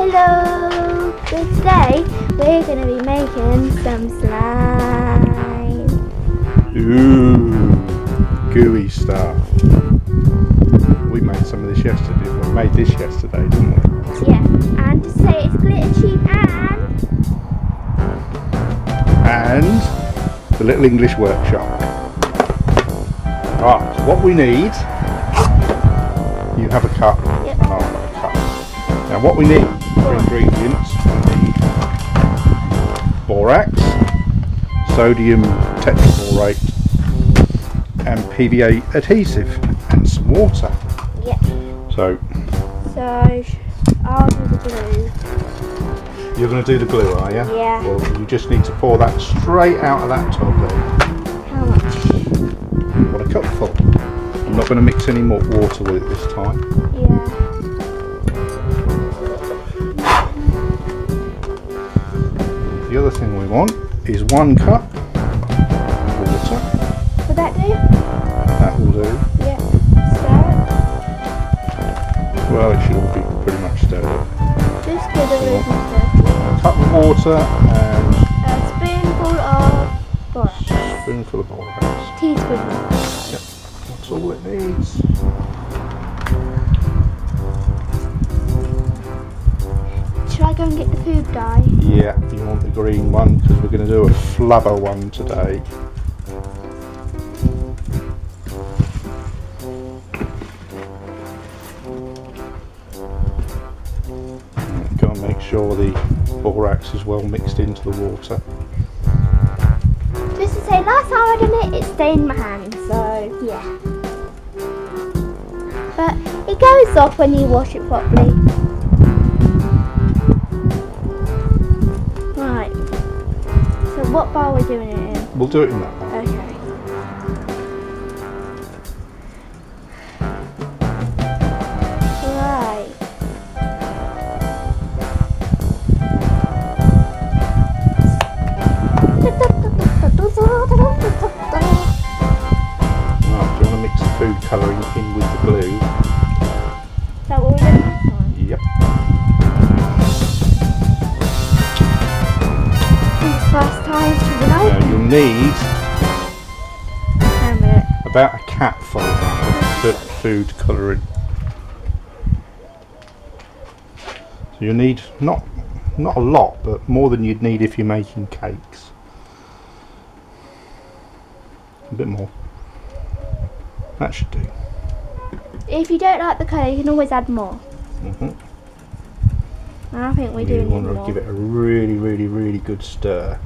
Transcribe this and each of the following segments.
Hello! So today we're going to be making some slime. Ooh, gooey stuff. We made some of this yesterday. We made this yesterday, didn't we? Yeah, and to say it's glitter cheap And the Little English Workshop. Right, so what we need, you have a cup. Yep. And I'll have a cup. Now what we need for ingredients, we need borax, sodium tetraborate, and PVA adhesive, and some water. Yeah. So I'll do the glue. You're going to do the glue, are you? Yeah. Well, you just need to pour that straight out of that tub there. How much? What, a cupful? I'm not going to mix any more water with it this time. Yeah. The other thing we want is 1 cup of water. Would that do? That will do. Yeah. Stir Well, it should all be pretty much stirred up. it. Just give it a little stir. A cup of water and A spoonful of borax. a spoonful of borax. Teaspoon. Yep, that's all it needs. Should I go and get the food dye? Yeah, you want the green one because we're going to do a flubber one today. Got to make sure the borax is well mixed into the water. Just to say, last time I done it, it stained my hand, so yeah. But it goes off when you wash it properly. Right. So what bowl are we doing it in? We'll do it in that one. Okay. Right. Right, do you want to mix the food colouring in with the glue? Is that what we're doing this time? Yep. It's first time to the Now night. you'll need Hang on a minute. about a capful of food colouring. So you'll need not a lot, but more than you'd need if you're making cakes. A bit more. That should do. If you don't like the colour, you can always add more. And I think we're you doing want to more. give it a really good stir.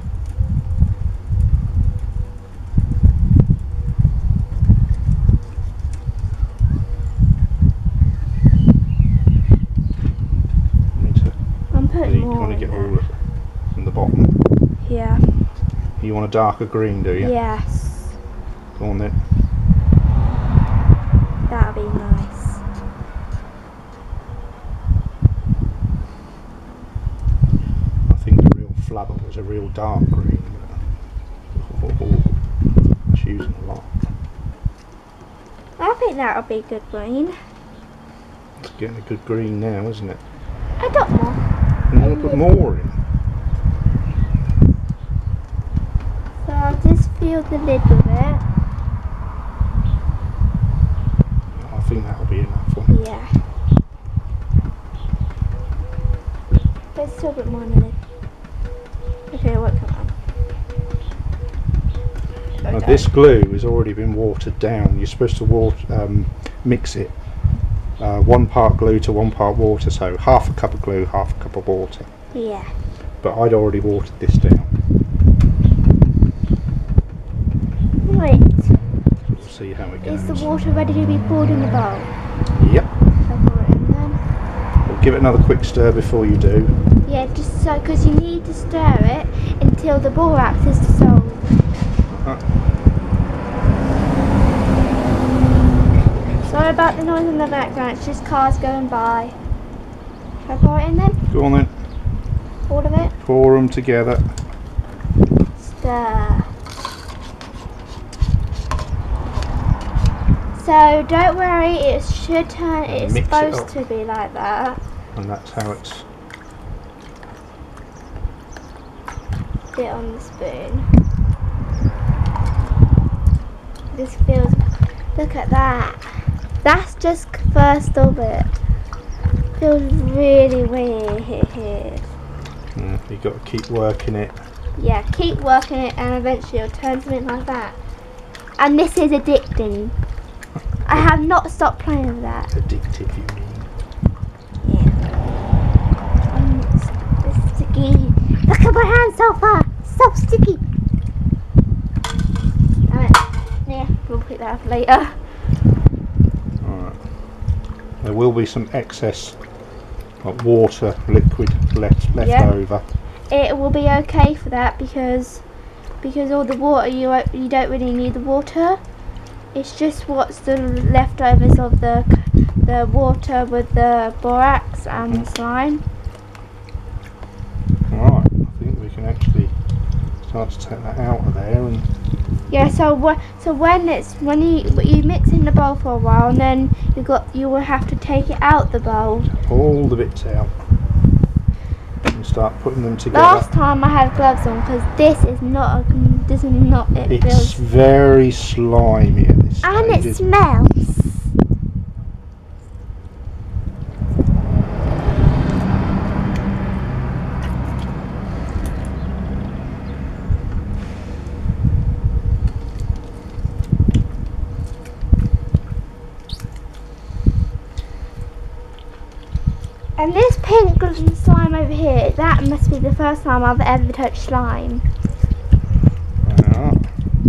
I'm putting You more want to in get there. all of it from the bottom. Yeah. You want a darker green, do you? Yes. Go on then. That'll be nice. I think the real flubber was a real dark green. That's using a lot. I think that'll be good green. It's getting a good green now, isn't it? I got more. You want to put more in? So I'll just fill the lid with it. I think that'll be enough. Won't it? Yeah. There's still a bit more in the lid. Okay, what come on. Now, this glue has already been watered down. You're supposed to mix it 1 part glue to 1 part water, so half a cup of glue, half a cup of water. Yeah. But I'd already watered this down. Right. We'll see how it goes. Is the water ready to be poured in the bowl? Yep. I'll pour it in then. We'll give it another quick stir before you do. Yeah, just so, because you need to stir it until the borax is dissolved. Sorry about the noise in the background, it's just cars going by. Shall I pour it in then? Go on then. All of it? Pour them together. Stir. So don't worry, it should turn, it's Mix it supposed up. to be like that. And that's how it's bit on the spoon. This feels, look at that. That's just first of it. Feels really weird. You got to keep working it. Yeah, keep working it and eventually it'll turn something like that. And this is addicting. I have not stopped playing with that. Addictive, you mean? It's sticky. Look at my hand so far. So sticky. Yeah, we'll pick that up later. Alright. There will be some excess water, liquid left over. It will be okay for that because all the water, you don't really need the water. It's just what's the leftovers of the water with the borax and the slime. Right, I think we can actually start to take that out of there. And yeah, so when you mix in the bowl for a while, and then you will have to take it out the bowl. All the bits out and start putting them together. Last time I had gloves on because this is not it. It's feels very slimy at this stage. And it smells. And this pink slime over here, that must be the first time I've ever touched slime. Yeah.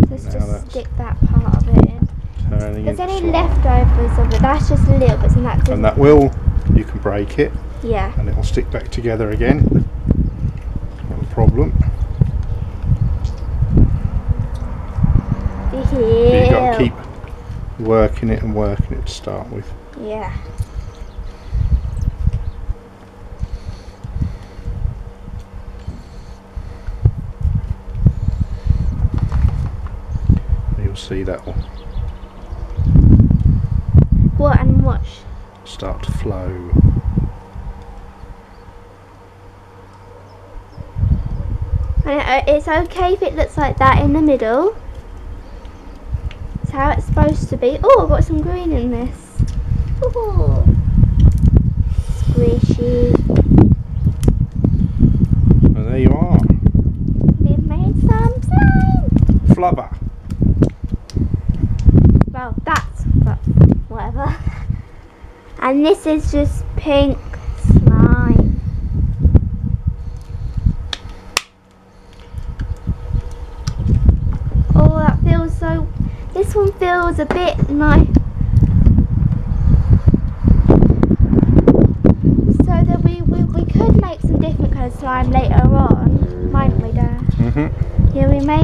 Let's just stick that part of it in. Turning If there's any slime. leftovers of it, that's just a little bit, and that will, you can break it. Yeah. And it will stick back together again. Not a problem. But you've got to keep working it and working it to start with. Yeah. You'll see that will What and watch? start to flow. And it's okay if it looks like that in the middle. It's how it's supposed to be. Oh, I've got some green in this. Ooh. Squishy. And there you are. We've made some slime. Flubber. Well, but whatever. And this is just pink slime. Oh, that feels so. This one feels a bit nice. So that we could make some different kind of slime later on, mightn't we, Dad? Yeah, we may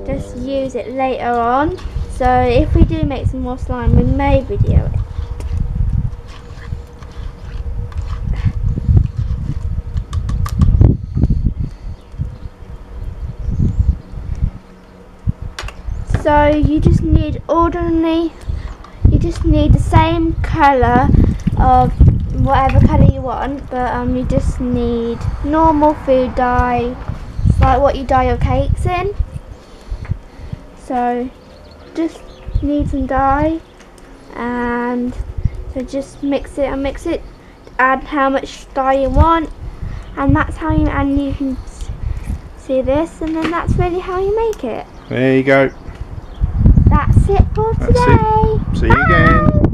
just use it later on. So if we do make some more slime, we may video it. So you just need the same colour of whatever colour you want, but you just need normal food dye. It's like what you dye your cakes in. So just need some dye, and so just mix it, add how much dye you want, and that's how you can see this, and then that's really how you make it. There you go. That's it for today. See you again.